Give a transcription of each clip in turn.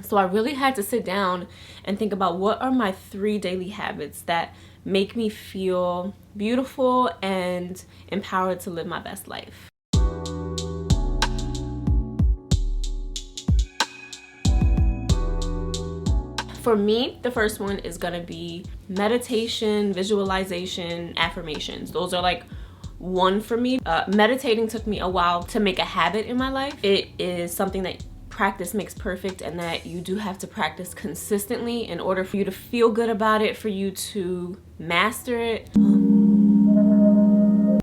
So I really had to sit down and think about what are my 3 daily habits that make me feel beautiful and empowered to live my best life. For me, the first one is gonna be meditation, visualization, affirmations. Those are like one for me. Meditating took me a while to make a habit in my life. It is something that practice makes perfect, and that you do have to practice consistently in order for you to feel good about it, for you to master it.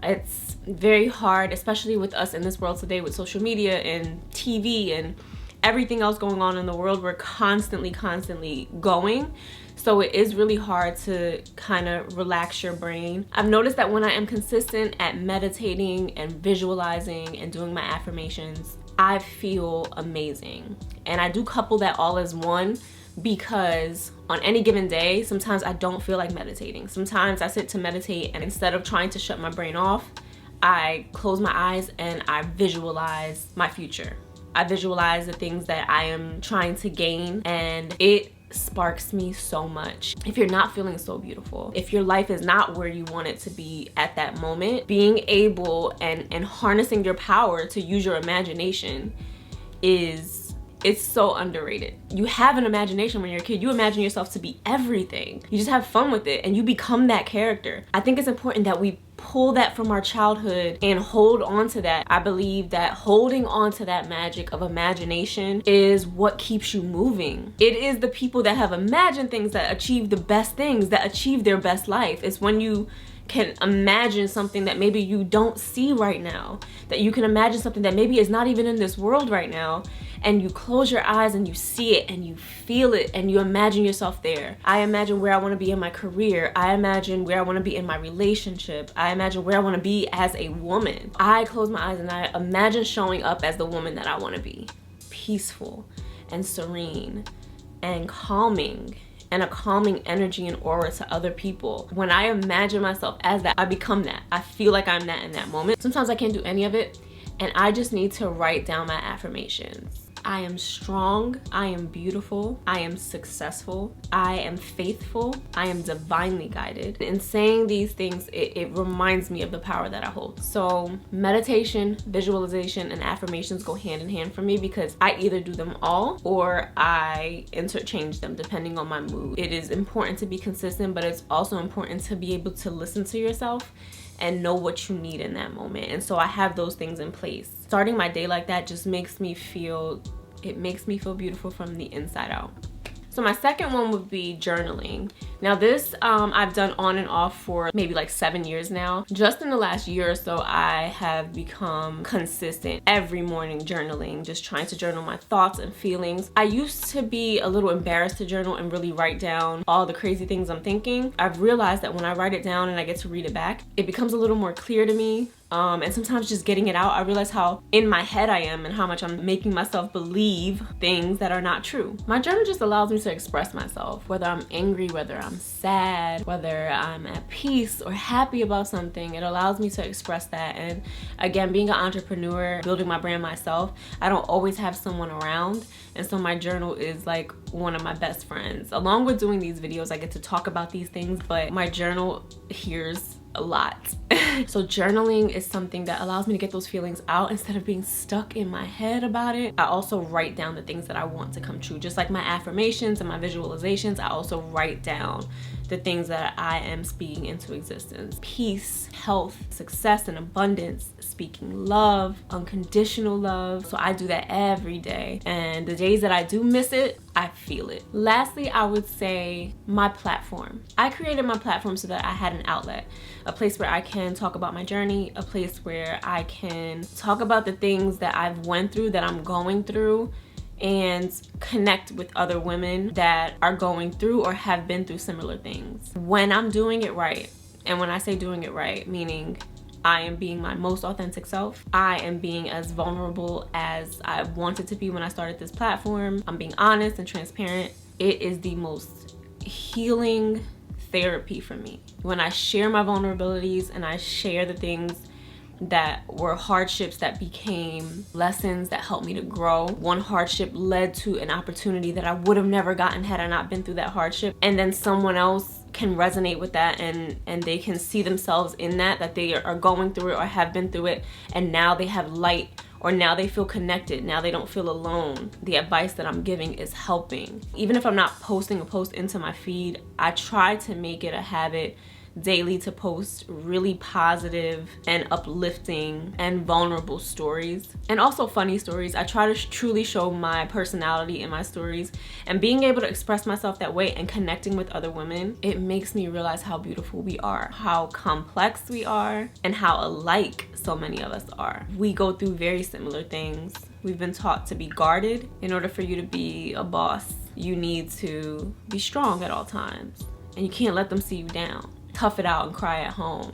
It's very hard, especially with us in this world today with social media and TV and everything else going on in the world. We're constantly going. So it is really hard to kind of relax your brain. I've noticed that when I am consistent at meditating and visualizing and doing my affirmations, I feel amazing. And I do couple that all as one, because on any given day, sometimes I don't feel like meditating. Sometimes I sit to meditate, and instead of trying to shut my brain off, I close my eyes and I visualize my future. I visualize the things that I am trying to gain, and it sparks me so much. If you're not feeling so beautiful, if your life is not where you want it to be at that moment, being able and harnessing your power to use your imagination it's so underrated. You have an imagination when you're a kid. You imagine yourself to be everything. You just have fun with it and you become that character. I think it's important that we pull that from our childhood and hold on to that. I believe that holding on to that magic of imagination is what keeps you moving. It is the people that have imagined things that achieve the best things, that achieve their best life. It's when you can imagine something that maybe you don't see right now, that you can imagine something that maybe is not even in this world right now, and you close your eyes and you see it and you feel it and you imagine yourself there. I imagine where I want to be in my career. I imagine where I want to be in my relationship. I imagine where I want to be as a woman. I close my eyes and I imagine showing up as the woman that I want to be. Peaceful and serene and calming, and a calming energy and aura to other people. When I imagine myself as that, I become that. I feel like I'm that in that moment. Sometimes I can't do any of it, and I just need to write down my affirmations. I am strong, I am beautiful, I am successful, I am faithful, I am divinely guided. In saying these things, it reminds me of the power that I hold. So meditation, visualization, and affirmations go hand in hand for me, because I either do them all or I interchange them depending on my mood. It is important to be consistent, but it's also important to be able to listen to yourself and know what you need in that moment. And so I have those things in place. Starting my day like that just makes me feel beautiful from the inside out. So my second one would be journaling. Now this I've done on and off for maybe like 7 years now. Just in the last year or so, I have become consistent every morning journaling, just trying to journal my thoughts and feelings. I used to be a little embarrassed to journal and really write down all the crazy things I'm thinking. I've realized that when I write it down and I get to read it back, it becomes a little more clear to me. And sometimes just getting it out, I realize how in my head I am and how much I'm making myself believe things that are not true. My journal just allows me to express myself, whether I'm angry, whether I'm sad, whether I'm at peace or happy about something. It allows me to express that. And again, being an entrepreneur, building my brand myself, I don't always have someone around. And so my journal is like one of my best friends. Along with doing these videos, I get to talk about these things, but my journal hears a lot. So journaling is something that allows me to get those feelings out instead of being stuck in my head about it. I also write down the things that I want to come true. Just like my affirmations and my visualizations, I also write down the things that I am speaking into existence. Peace, health, success, and abundance, speaking love, unconditional love. So I do that every day. And the days that I do miss it, I feel it. Lastly, I would say my platform. I created my platform so that I had an outlet, a place where I can talk about my journey, a place where I can talk about the things that I've went through, that I'm going through, and connect with other women that are going through or have been through similar things. When I'm doing it right, and when I say doing it right, meaning I am being my most authentic self. I am being as vulnerable as I wanted to be when I started this platform. I'm being honest and transparent. It is the most healing therapy for me. When I share my vulnerabilities and I share the things that were hardships that became lessons that helped me to grow. One hardship led to an opportunity that I would have never gotten had I not been through that hardship. And then someone else can resonate with that, and they can see themselves in that they are going through it or have been through it, and now they have light, or now they feel connected, now they don't feel alone. The advice that I'm giving is helping. Even if I'm not posting a post into my feed, I try to make it a habit daily to post really positive and uplifting and vulnerable stories, and also funny stories. I try to truly show my personality in my stories, and being able to express myself that way and connecting with other women, it makes me realize how beautiful we are, how complex we are, and how alike so many of us are. We go through very similar things. We've been taught to be guarded. In order for you to be a boss, you need to be strong at all times, and you can't let them see you down. Tough it out and cry at home.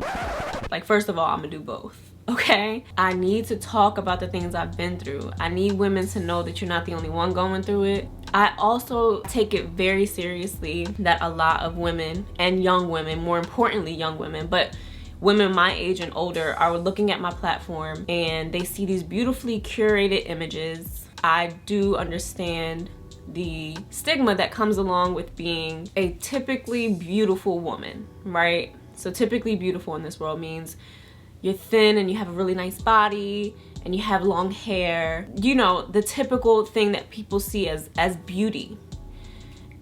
Like, first of all, I'm gonna do both, okay? I need to talk about the things I've been through. I need women to know that you're not the only one going through it. I also take it very seriously that a lot of women, and young women, more importantly young women, but women my age and older, are looking at my platform and they see these beautifully curated images. I do understand the stigma that comes along with being a typically beautiful woman, right? So typically beautiful in this world means you're thin and you have a really nice body and you have long hair, you know, the typical thing that people see as beauty.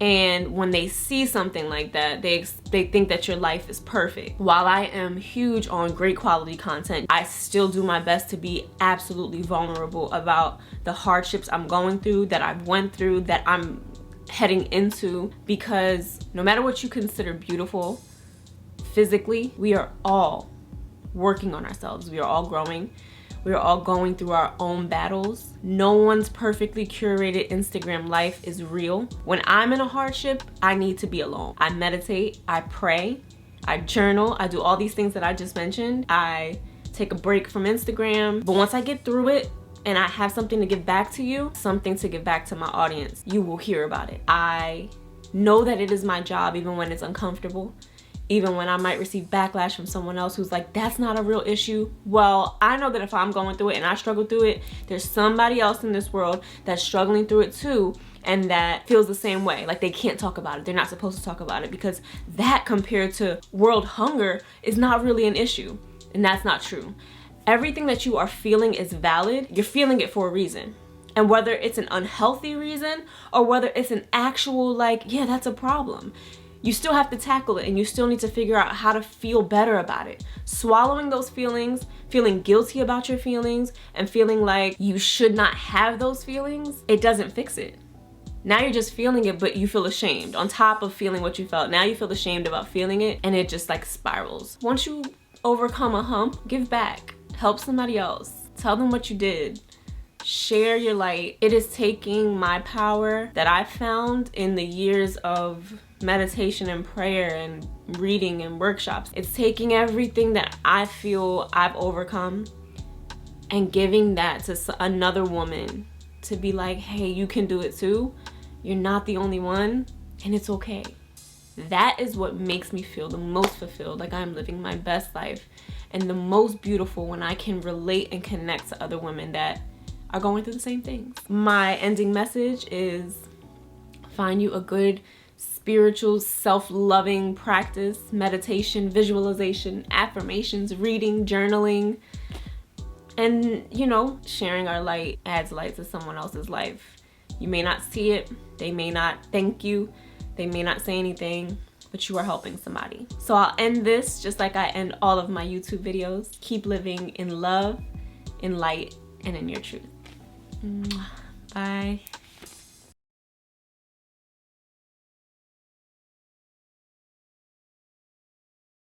And when they see something like that, they think that your life is perfect. While I am huge on great quality content, I still do my best to be absolutely vulnerable about the hardships I'm going through, that I've went through, that I'm heading into, because no matter what you consider beautiful physically, we are all working on ourselves. We are all growing. We are all going through our own battles. No one's perfectly curated Instagram life is real. When I'm in a hardship, I need to be alone. I meditate, I pray, I journal, I do all these things that I just mentioned. I take a break from Instagram. But once I get through it and I have something to give back to you, something to give back to my audience, you will hear about it. I know that it is my job, even when it's uncomfortable. Even when I might receive backlash from someone else who's like, that's not a real issue. Well, I know that if I'm going through it and I struggle through it, there's somebody else in this world that's struggling through it too, and that feels the same way. Like, they can't talk about it. They're not supposed to talk about it, because that, compared to world hunger, is not really an issue. And that's not true. Everything that you are feeling is valid. You're feeling it for a reason. And whether it's an unhealthy reason or whether it's an actual, like, yeah, that's a problem, you still have to tackle it, and you still need to figure out how to feel better about it. Swallowing those feelings, feeling guilty about your feelings, and feeling like you should not have those feelings, it doesn't fix it. Now you're just feeling it, but you feel ashamed. On top of feeling what you felt, now you feel ashamed about feeling it, and it just like spirals. Once you overcome a hump, give back. Help somebody else. Tell them what you did. Share your light. It is taking my power that I found in the years of meditation and prayer and reading and workshops. It's taking everything that I feel I've overcome and giving that to another woman to be like, hey, you can do it too. You're not the only one, and it's okay. That is what makes me feel the most fulfilled, like I'm living my best life, and the most beautiful when I can relate and connect to other women that are going through the same things. My ending message is, find you a good spiritual, self-loving practice, meditation, visualization, affirmations, reading, journaling, and, you know, sharing our light adds light to someone else's life. You may not see it, they may not thank you, they may not say anything, but you are helping somebody. So I'll end this just like I end all of my YouTube videos. Keep living in love, in light, and in your truth. Bye.